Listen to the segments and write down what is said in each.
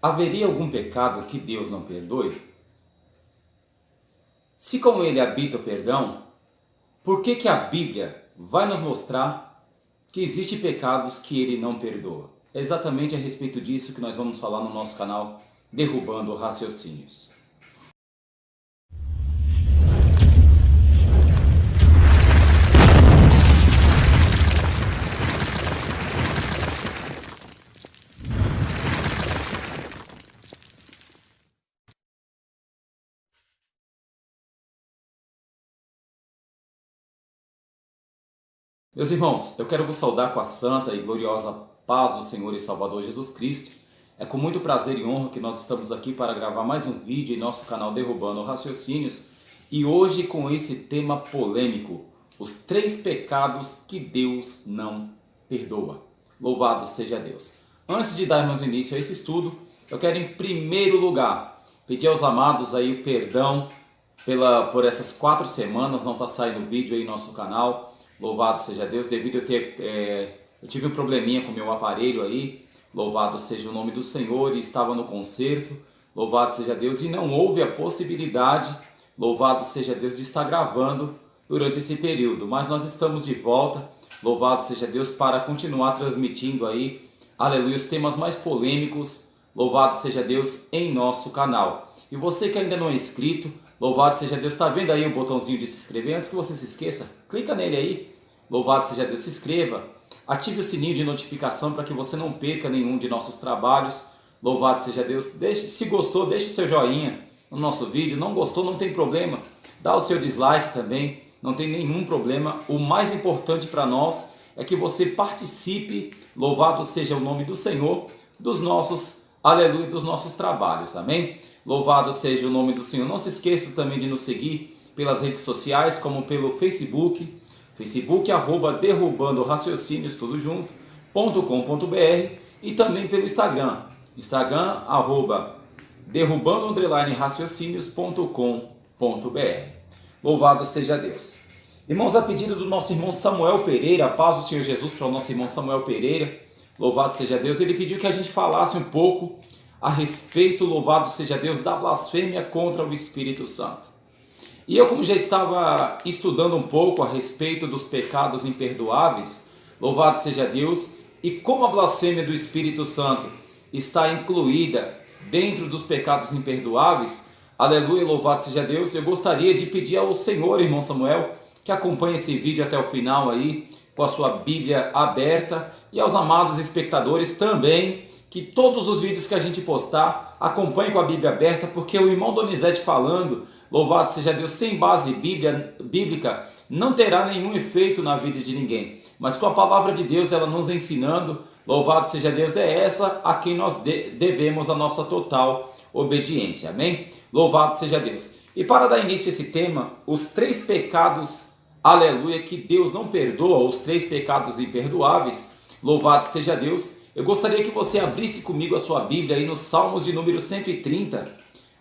Haveria algum pecado que Deus não perdoe? Se como Ele habita o perdão, por que a Bíblia vai nos mostrar que existem pecados que Ele não perdoa? É exatamente a respeito disso que nós vamos falar no nosso canal Derrubando Raciocínios. Meus irmãos, eu quero vos saudar com a santa e gloriosa paz do Senhor e Salvador Jesus Cristo. É com muito prazer e honra que nós estamos aqui para gravar mais um vídeo em nosso canal Derrubando Raciocínios. E hoje com esse tema polêmico, os 3 pecados que Deus não perdoa. Louvado seja Deus! Antes de darmos início a esse estudo, eu quero em primeiro lugar pedir aos amados aí o perdão por essas 4 semanas, não está saindo vídeo aí no nosso canal. Louvado seja Deus, devido eu tive um probleminha com o meu aparelho aí, louvado seja o nome do Senhor, e estava no concerto, louvado seja Deus, e não houve a possibilidade, louvado seja Deus, de estar gravando durante esse período, mas nós estamos de volta, louvado seja Deus, para continuar transmitindo aí, aleluia, os temas mais polêmicos, louvado seja Deus, em nosso canal. E você que ainda não é inscrito, louvado seja Deus, está vendo aí o botãozinho de se inscrever? Antes que você se esqueça, clica nele aí, louvado seja Deus, se inscreva, ative o sininho de notificação para que você não perca nenhum de nossos trabalhos, louvado seja Deus. Se gostou, deixe o seu joinha no nosso vídeo, não gostou, não tem problema, dá o seu dislike também, não tem nenhum problema. O mais importante para nós é que você participe, louvado seja o nome do Senhor, dos nossos, aleluia, dos nossos trabalhos, amém? Louvado seja o nome do Senhor. Não se esqueça também de nos seguir pelas redes sociais, como pelo Facebook, Derrubando Raciocínios, tudo junto, .com.br, e também pelo Instagram, Derrubando Raciocínios.com.br. Louvado seja Deus. Irmãos, a pedido do nosso irmão Samuel Pereira, a paz do Senhor Jesus para o nosso irmão Samuel Pereira, louvado seja Deus, ele pediu que a gente falasse um pouco a respeito, louvado seja Deus, da blasfêmia contra o Espírito Santo. E eu, como já estava estudando um pouco a respeito dos pecados imperdoáveis, louvado seja Deus, e como a blasfêmia do Espírito Santo está incluída dentro dos pecados imperdoáveis, aleluia, louvado seja Deus, eu gostaria de pedir ao Senhor, irmão Samuel, que acompanhe esse vídeo até o final aí, com a sua Bíblia aberta, e aos amados espectadores também, que todos os vídeos que a gente postar, acompanhe com a Bíblia aberta, porque o irmão Donizete falando, louvado seja Deus, sem base bíblica, não terá nenhum efeito na vida de ninguém. Mas com a palavra de Deus, ela nos ensinando, louvado seja Deus, é essa a quem nós devemos a nossa total obediência, amém? Louvado seja Deus. E para dar início a esse tema, os 3 pecados, aleluia, que Deus não perdoa, os 3 pecados imperdoáveis, louvado seja Deus. Eu gostaria que você abrisse comigo a sua Bíblia aí no Salmos de número 130,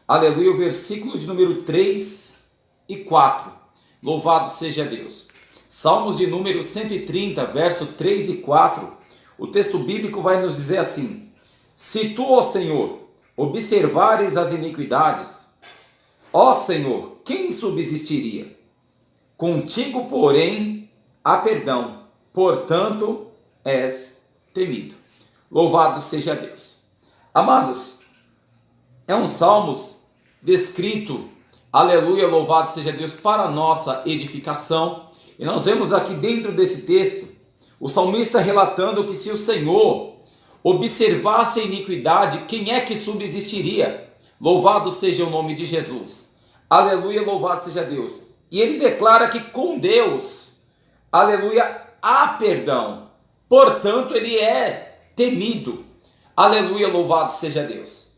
aleluia, o versículo de número 3 e 4, louvado seja Deus. Salmos de número 130, verso 3 e 4, o texto bíblico vai nos dizer assim: se tu, ó Senhor, observares as iniquidades, ó Senhor, quem subsistiria? Contigo, porém, há perdão, portanto, és temido. Louvado seja Deus. Amados, é um salmos descrito, aleluia, louvado seja Deus, para a nossa edificação. E nós vemos aqui dentro desse texto, o salmista relatando que se o Senhor observasse a iniquidade, quem é que subsistiria? Louvado seja o nome de Jesus. Aleluia, louvado seja Deus. E ele declara que com Deus, aleluia, há perdão. Portanto, ele é temido. Aleluia, louvado seja Deus.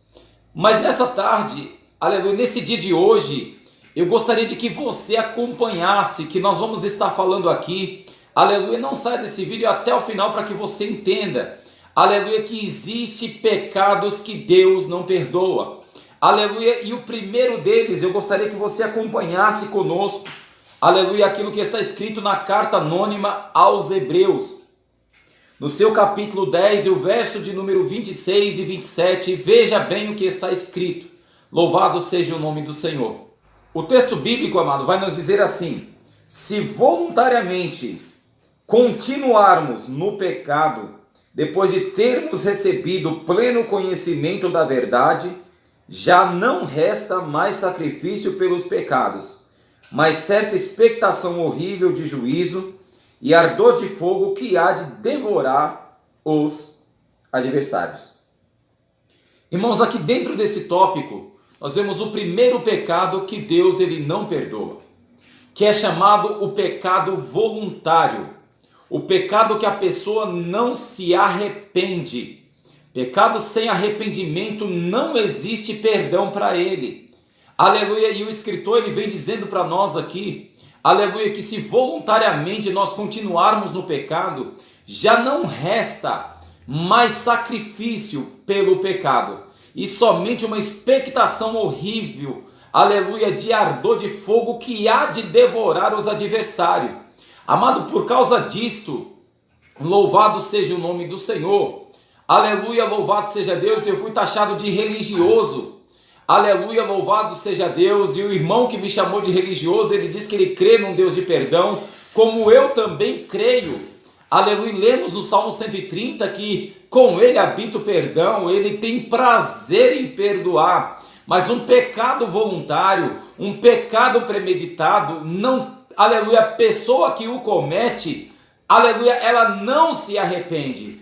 Mas nessa tarde, aleluia, nesse dia de hoje, eu gostaria de que você acompanhasse, que nós vamos estar falando aqui, aleluia, não saia desse vídeo até o final para que você entenda, aleluia, que existe pecados que Deus não perdoa, aleluia, e o primeiro deles, eu gostaria que você acompanhasse conosco, aleluia, aquilo que está escrito na carta anônima aos Hebreus, no seu capítulo 10, e o verso de número 26 e 27, veja bem o que está escrito. Louvado seja o nome do Senhor. O texto bíblico, amado, vai nos dizer assim: se voluntariamente continuarmos no pecado, depois de termos recebido pleno conhecimento da verdade, já não resta mais sacrifício pelos pecados, mas certa expectação horrível de juízo e ardor de fogo que há de devorar os adversários. Irmãos, aqui dentro desse tópico, nós vemos o primeiro pecado que Deus ele não perdoa, que é chamado o pecado voluntário. O pecado que a pessoa não se arrepende. Pecado sem arrependimento, não existe perdão para ele. Aleluia, e o escritor ele vem dizendo para nós aqui, aleluia, que se voluntariamente nós continuarmos no pecado, já não resta mais sacrifício pelo pecado, e somente uma expectação horrível, aleluia, de ardor de fogo que há de devorar os adversários. Amado, por causa disto, louvado seja o nome do Senhor. Aleluia, louvado seja Deus. Eu fui taxado de religioso. Aleluia, louvado seja Deus. E o irmão que me chamou de religioso, ele diz que ele crê num Deus de perdão, como eu também creio. Aleluia, lemos no Salmo 130 que com ele habita o perdão, ele tem prazer em perdoar. Mas um pecado voluntário, um pecado premeditado, não, aleluia, a pessoa que o comete, aleluia, ela não se arrepende.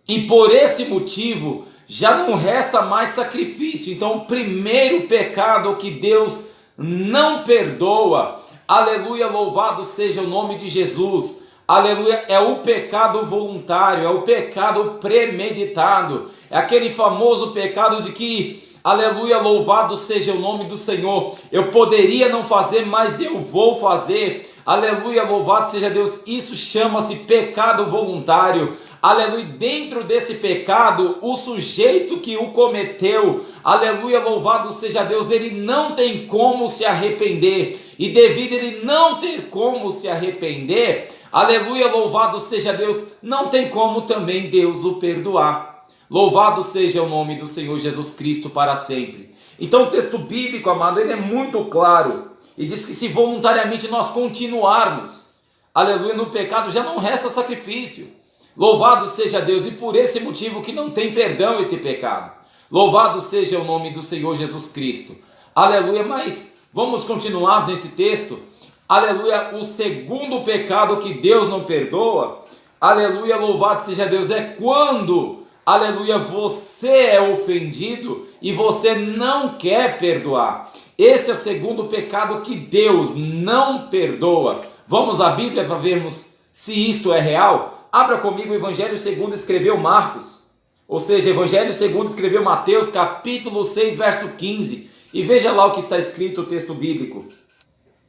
E por esse motivo, já não resta mais sacrifício. Então, o primeiro pecado que Deus não perdoa, aleluia, louvado seja o nome de Jesus, aleluia, é o pecado voluntário, é o pecado premeditado, é aquele famoso pecado de que, aleluia, louvado seja o nome do Senhor, eu poderia não fazer, mas eu vou fazer, aleluia, louvado seja Deus. Isso chama-se pecado voluntário. Aleluia, dentro desse pecado, o sujeito que o cometeu, aleluia, louvado seja Deus, ele não tem como se arrepender, e devido a ele não ter como se arrepender, aleluia, louvado seja Deus, não tem como também Deus o perdoar. Louvado seja o nome do Senhor Jesus Cristo para sempre. Então o texto bíblico, amado, ele é muito claro, e diz que se voluntariamente nós continuarmos, aleluia, no pecado, já não resta sacrifício. Louvado seja Deus, e por esse motivo que não tem perdão esse pecado. Louvado seja o nome do Senhor Jesus Cristo. Aleluia, mas vamos continuar nesse texto. Aleluia, o segundo pecado que Deus não perdoa, aleluia, louvado seja Deus, é quando, aleluia, você é ofendido e você não quer perdoar. Esse é o segundo pecado que Deus não perdoa. Vamos à Bíblia para vermos se isto é real. Abra comigo o Evangelho segundo escreveu Marcos, ou seja, Evangelho segundo escreveu Mateus, capítulo 6, verso 15, e veja lá o que está escrito o texto bíblico.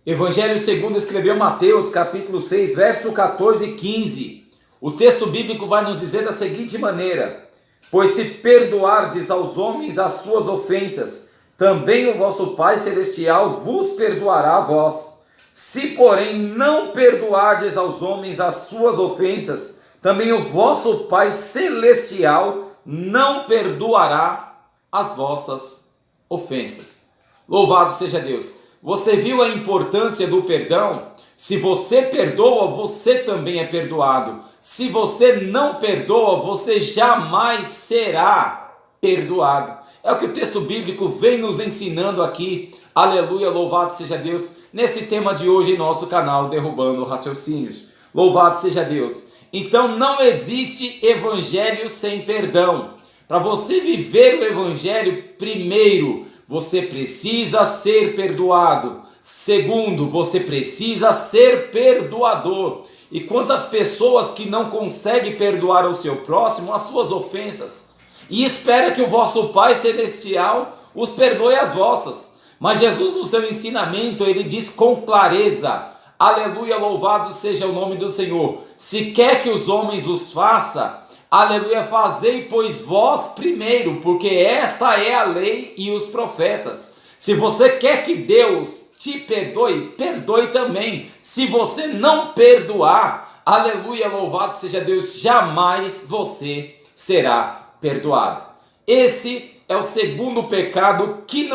Evangelho segundo escreveu Mateus, capítulo 6, verso 14 e 15. O texto bíblico vai nos dizer da seguinte maneira: pois se perdoardes aos homens as suas ofensas, também o vosso Pai Celestial vos perdoará a vós. Se, porém, não perdoardes aos homens as suas ofensas, também o vosso Pai Celestial não perdoará as vossas ofensas. Louvado seja Deus. Você viu a importância do perdão? Se você perdoa, você também é perdoado. Se você não perdoa, você jamais será perdoado. É o que o texto bíblico vem nos ensinando aqui. Aleluia, louvado seja Deus, nesse tema de hoje em nosso canal Derrubando Raciocínios. Louvado seja Deus. Então não existe evangelho sem perdão. Para você viver o evangelho, primeiro, você precisa ser perdoado. Segundo, você precisa ser perdoador. E quantas pessoas que não conseguem perdoar o seu próximo as suas ofensas, e espera que o vosso Pai Celestial os perdoe as vossas. Mas Jesus, no seu ensinamento, ele diz com clareza, aleluia, louvado seja o nome do Senhor, se quer que os homens os façam, aleluia, fazei pois vós primeiro, porque esta é a lei e os profetas. Se você quer que Deus te perdoe, perdoe também. Se você não perdoar, aleluia, louvado seja Deus, jamais você será perdoado. Esse é o segundo pecado que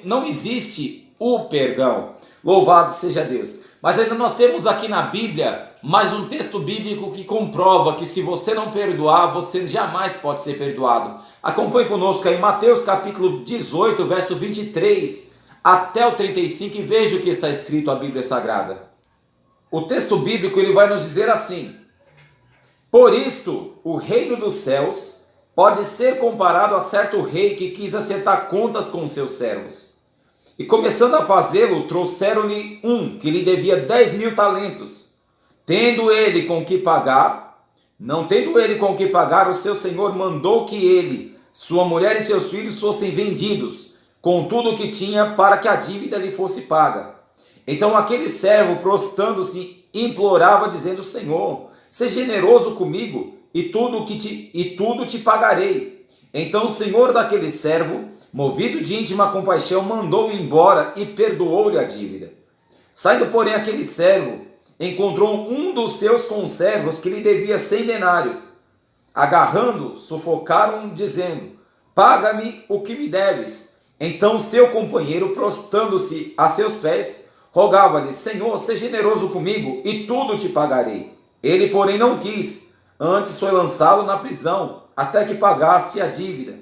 não existe o perdão. Louvado seja Deus. Mas ainda nós temos aqui na Bíblia mais um texto bíblico que comprova que se você não perdoar, você jamais pode ser perdoado. Acompanhe conosco aí Mateus capítulo 18, verso 23 até o 35 e veja o que está escrito na Bíblia Sagrada. O texto bíblico ele vai nos dizer assim: por isto o reino dos céus pode ser comparado a certo rei que quis acertar contas com seus servos. E começando a fazê-lo, trouxeram-lhe um que lhe devia 10.000 talentos. Não tendo ele com que pagar, o seu senhor mandou que ele, sua mulher e seus filhos fossem vendidos, com tudo o que tinha, para que a dívida lhe fosse paga. Então aquele servo, prostrando-se, implorava, dizendo: Senhor, seja generoso comigo, e tudo te pagarei. Então o senhor daquele servo, movido de íntima compaixão, mandou-o embora e perdoou-lhe a dívida. Saindo, porém, aquele servo, encontrou um dos seus conservos que lhe devia 100 denários. Agarrando, sufocaram, dizendo: paga-me o que me deves. Então seu companheiro, prostrando-se a seus pés, rogava-lhe: Senhor, seja generoso comigo, e tudo te pagarei. Ele, porém, não quis, antes foi lançá-lo na prisão, até que pagasse a dívida.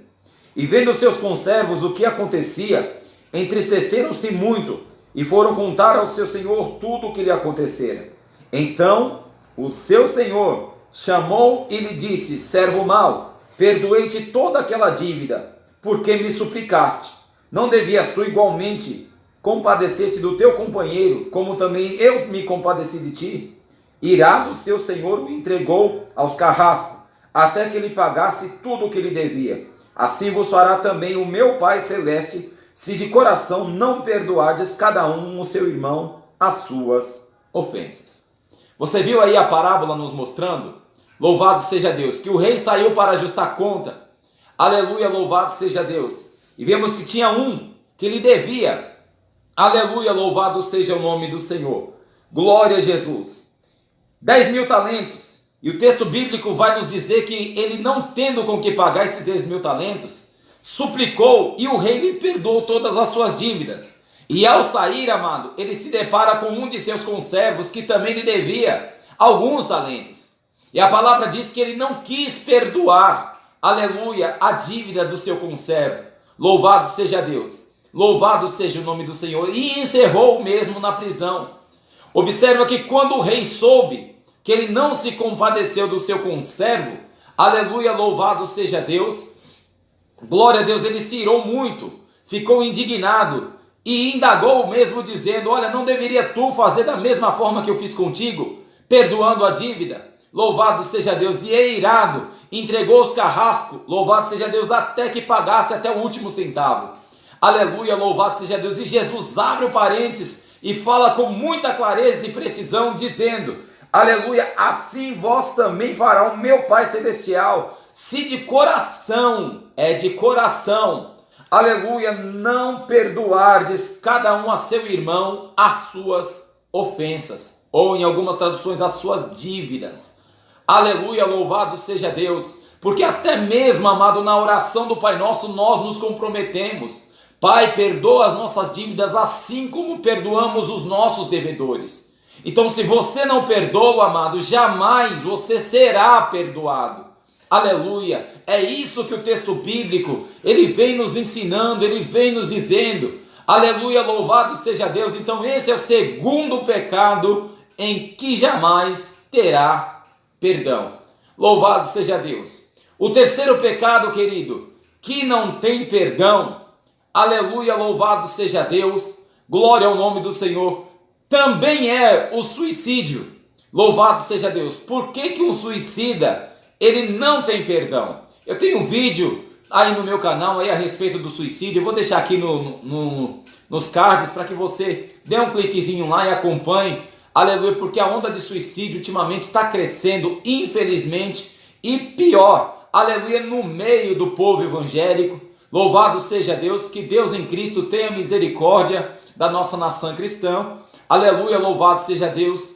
E vendo seus conservos o que acontecia, entristeceram-se muito, e foram contar ao seu senhor tudo o que lhe acontecera. Então o seu senhor chamou e lhe disse: servo mau, perdoei-te toda aquela dívida, porque me suplicaste. Não devias tu igualmente compadecer-te do teu companheiro, como também eu me compadeci de ti? Irado, seu senhor o entregou aos carrascos, até que ele pagasse tudo o que lhe devia. Assim vos fará também o meu Pai Celeste, se de coração não perdoardes cada um o seu irmão as suas ofensas. Você viu aí a parábola nos mostrando? Louvado seja Deus, que o rei saiu para ajustar conta. Aleluia, louvado seja Deus. E vemos que tinha um que lhe devia. Aleluia, louvado seja o nome do Senhor. Glória a Jesus. 10.000 talentos. E o texto bíblico vai nos dizer que ele, não tendo com que pagar esses 10.000 talentos, suplicou e o rei lhe perdoou todas as suas dívidas. E ao sair, amado, ele se depara com um de seus conservos que também lhe devia alguns talentos. E a palavra diz que ele não quis perdoar, aleluia, a dívida do seu conservo. Louvado seja Deus, louvado seja o nome do Senhor. E encerrou mesmo na prisão. Observa que quando o rei soube que ele não se compadeceu do seu conservo, aleluia, louvado seja Deus, glória a Deus, ele se irou muito, ficou indignado e indagou mesmo, dizendo: olha, não deveria tu fazer da mesma forma que eu fiz contigo, perdoando a dívida? Louvado seja Deus. E irado, entregou os carrascos, louvado seja Deus, até que pagasse até o último centavo. Aleluia, louvado seja Deus. E Jesus abre o parênteses e fala com muita clareza e precisão, dizendo: aleluia, assim vós também fará o meu Pai Celestial, se de coração, aleluia, não perdoardes cada um a seu irmão as suas ofensas, ou em algumas traduções, as suas dívidas. Aleluia, louvado seja Deus, porque até mesmo, amado, na oração do Pai Nosso, nós nos comprometemos: Pai, perdoa as nossas dívidas, assim como perdoamos os nossos devedores. Então, se você não perdoa, amado, jamais você será perdoado. Aleluia, é isso que o texto bíblico, ele vem nos ensinando, ele vem nos dizendo. Aleluia, louvado seja Deus. Então esse é o segundo pecado em que jamais terá perdão. Louvado seja Deus. O terceiro pecado, querido, que não tem perdão, aleluia, louvado seja Deus, glória ao nome do Senhor, também é o suicídio. Louvado seja Deus. Por que um suicida, ele não tem perdão? Eu tenho um vídeo aí no meu canal aí a respeito do suicídio. Eu vou deixar aqui nos cards para que você dê um cliquezinho lá e acompanhe. Aleluia, porque a onda de suicídio ultimamente está crescendo, infelizmente, e pior, aleluia, no meio do povo evangélico. Louvado seja Deus, que Deus em Cristo tenha misericórdia da nossa nação cristã. Aleluia, louvado seja Deus,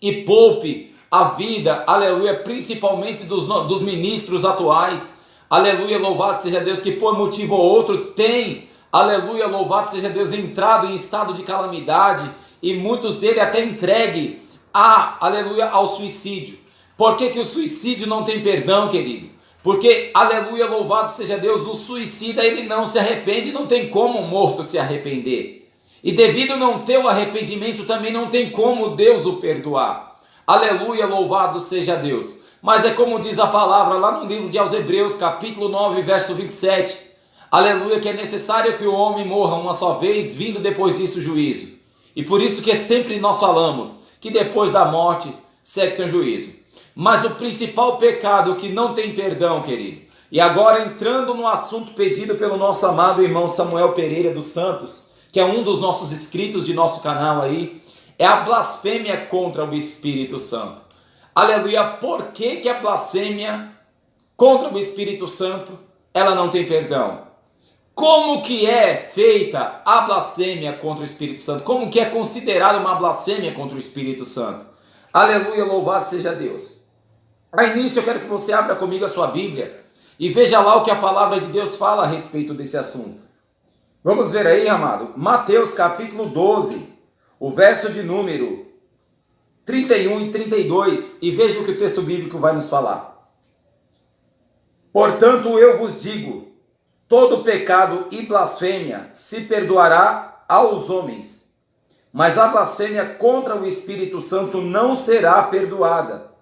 e poupe a vida, aleluia, principalmente dos ministros atuais, aleluia, louvado seja Deus, que por motivo ou outro tem, aleluia, louvado seja Deus, entrado em estado de calamidade, e muitos dele até entregue aleluia, ao suicídio. Por que o suicídio não tem perdão, querido? Porque, aleluia, louvado seja Deus, o suicida ele não se arrepende, não tem como o morto se arrepender. E devido a não ter o arrependimento, também não tem como Deus o perdoar. Aleluia, louvado seja Deus. Mas é como diz a palavra lá no livro de aos Hebreus, capítulo 9, verso 27. Aleluia, que é necessário que o homem morra uma só vez, vindo depois disso o juízo. E por isso que sempre nós falamos que depois da morte segue-se o juízo. Mas o principal pecado que não tem perdão, querido, e agora entrando no assunto pedido pelo nosso amado irmão Samuel Pereira dos Santos, que é um dos nossos inscritos de nosso canal aí, é a blasfêmia contra o Espírito Santo. Aleluia, por que a blasfêmia contra o Espírito Santo, ela não tem perdão? Como que é feita a blasfêmia contra o Espírito Santo? Como que é considerada uma blasfêmia contra o Espírito Santo? Aleluia, louvado seja Deus. A início eu quero que você abra comigo a sua Bíblia e veja lá o que a palavra de Deus fala a respeito desse assunto. Vamos ver aí, amado, Mateus capítulo 12, o verso de número 31 e 32, e veja o que o texto bíblico vai nos falar. Portanto, eu vos digo, todo pecado e blasfêmia se perdoará aos homens, mas a blasfêmia contra o Espírito Santo não será perdoada.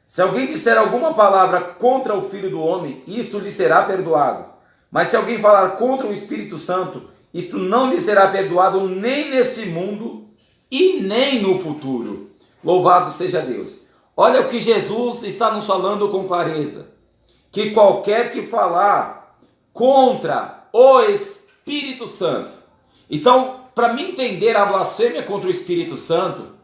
Se alguém disser alguma palavra contra o Filho do Homem, isto lhe será perdoado. Mas se alguém falar contra o Espírito Santo, isto não lhe será perdoado nem neste mundo e nem no futuro. Louvado seja Deus. Olha o que Jesus está nos falando com clareza. Que qualquer que falar contra o Espírito Santo. Então, para me entender a blasfêmia contra o Espírito Santo,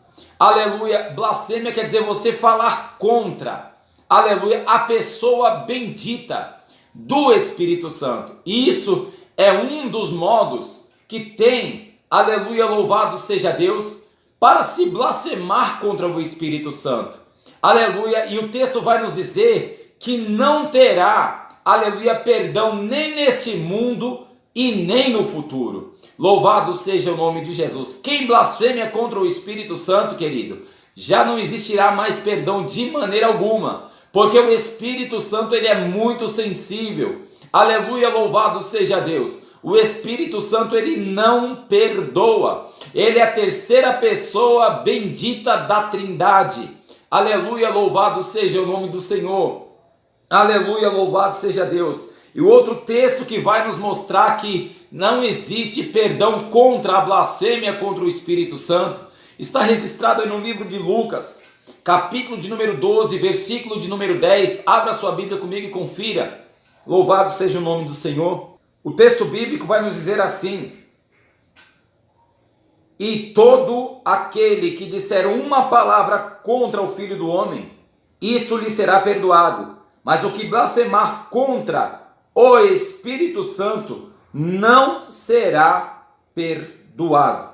aleluia, blasfêmia quer dizer você falar contra, aleluia, a pessoa bendita do Espírito Santo. E isso é um dos modos que tem, aleluia, louvado seja Deus, para se blasfemar contra o Espírito Santo. Aleluia, e o texto vai nos dizer que não terá, aleluia, perdão nem neste mundo e nem no futuro. Louvado seja o nome de Jesus. Quem blasfêmia contra o Espírito Santo, querido, já não existirá mais perdão de maneira alguma, porque o Espírito Santo ele é muito sensível. Aleluia, louvado seja Deus. O Espírito Santo ele não perdoa. Ele é a terceira pessoa bendita da Trindade. Aleluia, louvado seja o nome do Senhor. Aleluia, louvado seja Deus. E o outro texto que vai nos mostrar que não existe perdão contra a blasfêmia contra o Espírito Santo está registrado no livro de Lucas, capítulo de número 12, versículo de número 10. Abra sua Bíblia comigo e confira. Louvado seja o nome do Senhor. O texto bíblico vai nos dizer assim: e todo aquele que disser uma palavra contra o Filho do Homem, isto lhe será perdoado. Mas o que blasfemar contra o Espírito Santo não será perdoado.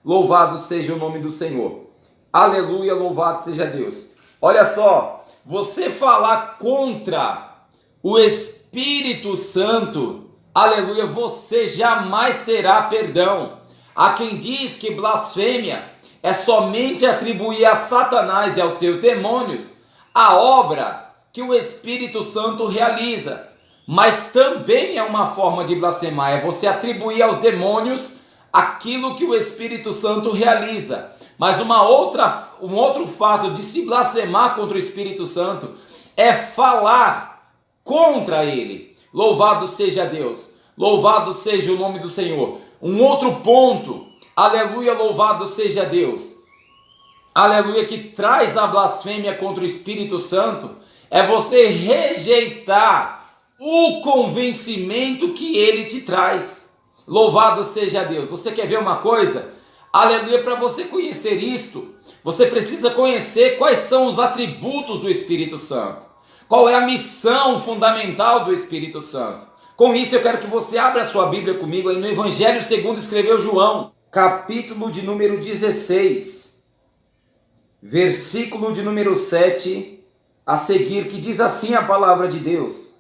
Louvado seja o nome do Senhor. Aleluia, louvado seja Deus. Olha só, você falar contra o Espírito Santo, aleluia, você jamais terá perdão. Há quem diz que blasfêmia é somente atribuir a Satanás e aos seus demônios a obra que o Espírito Santo realiza. Mas também é uma forma de blasfemar, é você atribuir aos demônios aquilo que o Espírito Santo realiza. Mas um outro fato de se blasfemar contra o Espírito Santo é falar contra ele. Louvado seja Deus, louvado seja o nome do Senhor. Um outro ponto, aleluia, louvado seja Deus, aleluia, que traz a blasfêmia contra o Espírito Santo, é você rejeitar o convencimento que ele te traz. Louvado seja Deus. Você quer ver uma coisa? Aleluia, para você conhecer isto, você precisa conhecer quais são os atributos do Espírito Santo. Qual é a missão fundamental do Espírito Santo. Com isso eu quero que você abra a sua Bíblia comigo aí no Evangelho segundo escreveu João, capítulo de número 16, versículo de número 7 a seguir, que diz assim a palavra de Deus: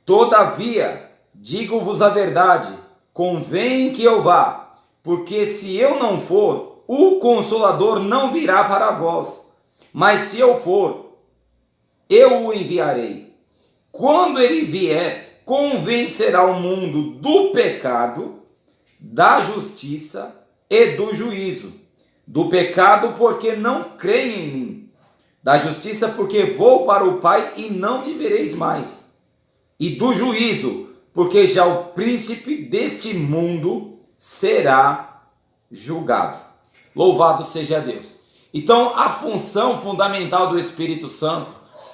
Todavia, digo-vos a verdade, convém que eu vá, porque se eu não for, o Consolador não virá para vós, mas se eu for, eu o enviarei. Quando ele vier, convencerá o mundo do pecado, da justiça e do juízo. Do pecado, porque não creem em mim. Da justiça, porque vou para o Pai e não me vereis mais. E do juízo, porque já o príncipe deste mundo será julgado. Louvado seja Deus. Então, a função fundamental do Espírito Santo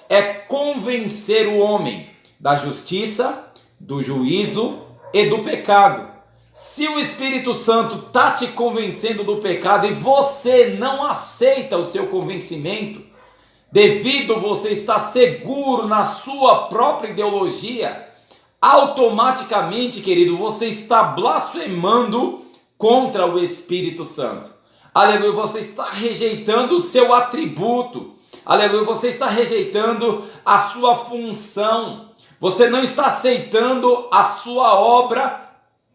é convencer o homem da justiça, do juízo e do pecado. Se o Espírito Santo está te convencendo do pecado e você não aceita o seu convencimento, devido você estar seguro na sua própria ideologia, automaticamente, querido, você está blasfemando contra o Espírito Santo. Aleluia, você está rejeitando o seu atributo. Aleluia, você está rejeitando a sua função. Você não está aceitando a sua obra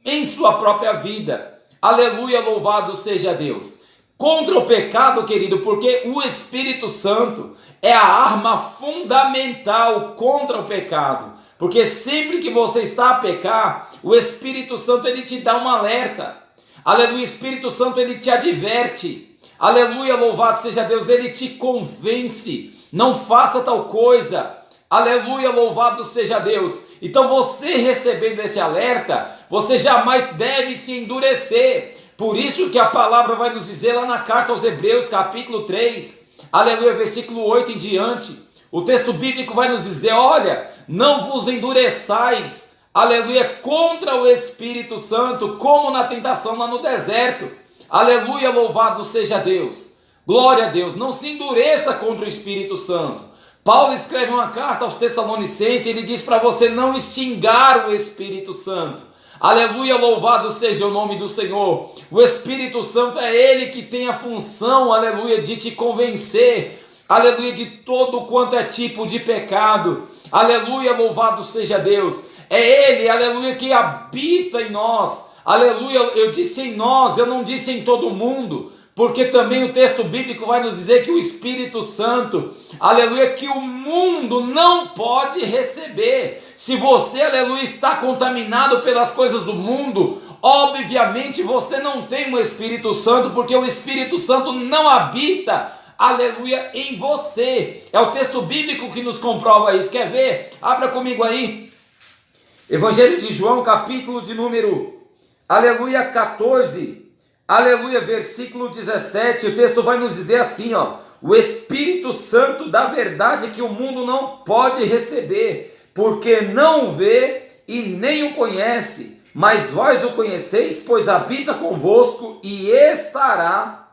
em sua própria vida. Aleluia, louvado seja Deus. Contra o pecado, querido, porque o Espírito Santo é a arma fundamental contra o pecado. Porque sempre que você está a pecar, o Espírito Santo ele te dá um alerta. Aleluia, o Espírito Santo ele te adverte. Aleluia, louvado seja Deus, ele te convence. Não faça tal coisa. Aleluia, louvado seja Deus. Então você recebendo esse alerta, você jamais deve se endurecer. Por isso que a palavra vai nos dizer lá na carta aos Hebreus, capítulo 3, aleluia, versículo 8 em diante. O texto bíblico vai nos dizer, olha, não vos endureçais, aleluia, contra o Espírito Santo, como na tentação lá no deserto. Aleluia, louvado seja Deus. Glória a Deus, não se endureça contra o Espírito Santo. Paulo escreve uma carta aos Tessalonicenses, ele diz para você não extinguir o Espírito Santo. Aleluia, louvado seja o nome do Senhor. O Espírito Santo é ele que tem a função, aleluia, de te convencer, aleluia, de todo quanto é tipo de pecado. Aleluia, louvado seja Deus. É ele, aleluia, que habita em nós. Aleluia, eu disse em nós, eu não disse em todo mundo. Porque também o texto bíblico vai nos dizer que o Espírito Santo, aleluia, que o mundo não pode receber. Se você, aleluia, está contaminado pelas coisas do mundo, obviamente você não tem o Espírito Santo, porque o Espírito Santo não habita, aleluia, em você. É o texto bíblico que nos comprova isso. Quer ver? Abra comigo aí. Evangelho de João, capítulo de número, aleluia, 14. Aleluia, versículo 17, o texto vai nos dizer assim, ó: o Espírito Santo da verdade que o mundo não pode receber, porque não o vê e nem o conhece, mas vós o conheceis, pois habita convosco e estará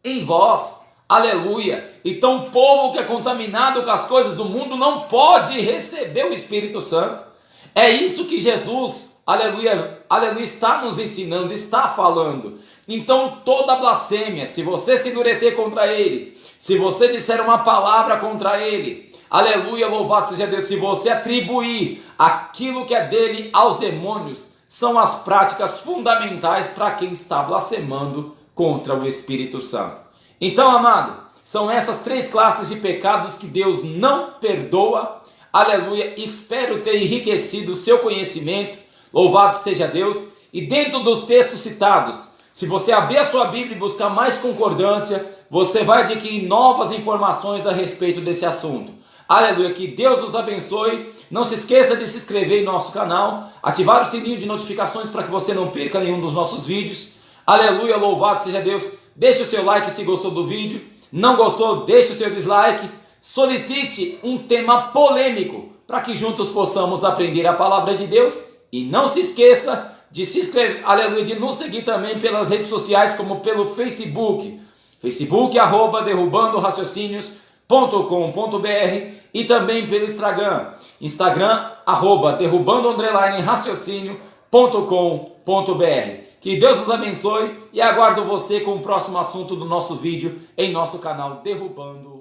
em vós. Aleluia. Então o povo que é contaminado com as coisas do mundo não pode receber o Espírito Santo. É isso que Jesus, aleluia, aleluia, está nos ensinando, está falando. Então toda blasfêmia, se você se endurecer contra ele, se você disser uma palavra contra ele, aleluia, louvado seja Deus, se você atribuir aquilo que é dele aos demônios, são as práticas fundamentais para quem está blasfemando contra o Espírito Santo. Então, amado, são essas três classes de pecados que Deus não perdoa. Aleluia, espero ter enriquecido o seu conhecimento, louvado seja Deus. E dentro dos textos citados, se você abrir a sua Bíblia e buscar mais concordância, você vai adquirir novas informações a respeito desse assunto. Aleluia, que Deus nos abençoe. Não se esqueça de se inscrever em nosso canal, ativar o sininho de notificações para que você não perca nenhum dos nossos vídeos. Aleluia, louvado seja Deus. Deixe o seu like se gostou do vídeo. Não gostou, deixe o seu dislike. Solicite um tema polêmico para que juntos possamos aprender a palavra de Deus. E não se esqueça de se inscrever, aleluia, de nos seguir também pelas redes sociais, como pelo Facebook, derrubando-raciocínios.com.br, e também pelo Instagram, derrubando_raciocínio.com.br. Que Deus os abençoe e aguardo você com o próximo assunto do nosso vídeo em nosso canal Derrubando